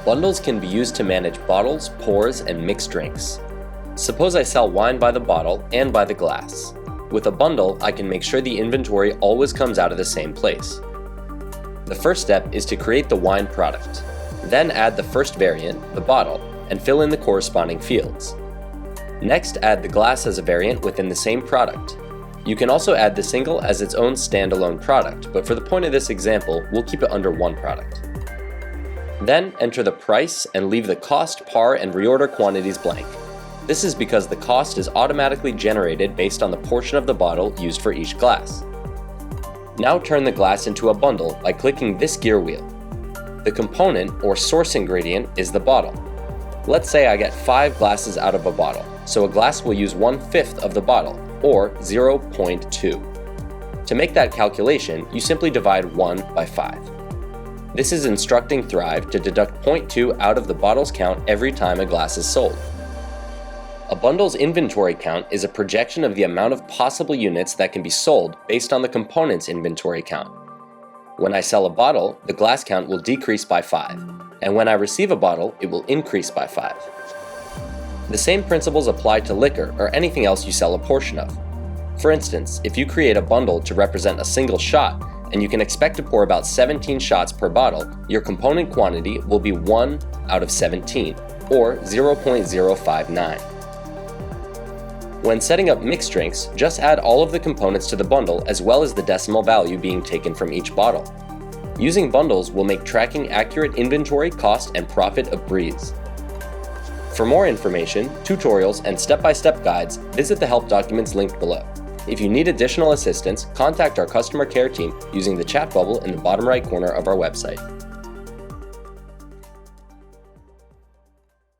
Bundles can be used to manage bottles, pours, and mixed drinks. Suppose I sell wine by the bottle and by the glass. With a bundle, I can make sure the inventory always comes out of the same place. The first step is to create the wine product. Then add the first variant, the bottle, and fill in the corresponding fields. Next, add the glass as a variant within the same product. You can also add the single as its own standalone product, but for the point of this example, we'll keep it under one product. Then enter the price and leave the cost, par, and reorder quantities blank. This is because the cost is automatically generated based on the portion of the bottle used for each glass. Now turn the glass into a bundle by clicking this gear wheel. The component or source ingredient is the bottle. Let's say I get 5 glasses out of a bottle, so a glass will use 1/5 of the bottle, or 0.2. To make that calculation, you simply divide 1 by 5. This is instructing Thrive to deduct 0.2 out of the bottle's count every time a glass is sold. A bundle's inventory count is a projection of the amount of possible units that can be sold based on the component's inventory count. When I sell a bottle, the glass count will decrease by 5, and when I receive a bottle, it will increase by 5. The same principles apply to liquor or anything else you sell a portion of. For instance, if you create a bundle to represent a single shot, and you can expect to pour about 17 shots per bottle, your component quantity will be 1 out of 17, or 0.059. When setting up mixed drinks, just add all of the components to the bundle as well as the decimal value being taken from each bottle. Using bundles will make tracking accurate inventory, cost, and profit a breeze. For more information, tutorials, and step-by-step guides, visit the help documents linked below. If you need additional assistance, contact our customer care team using the chat bubble in the bottom right corner of our website.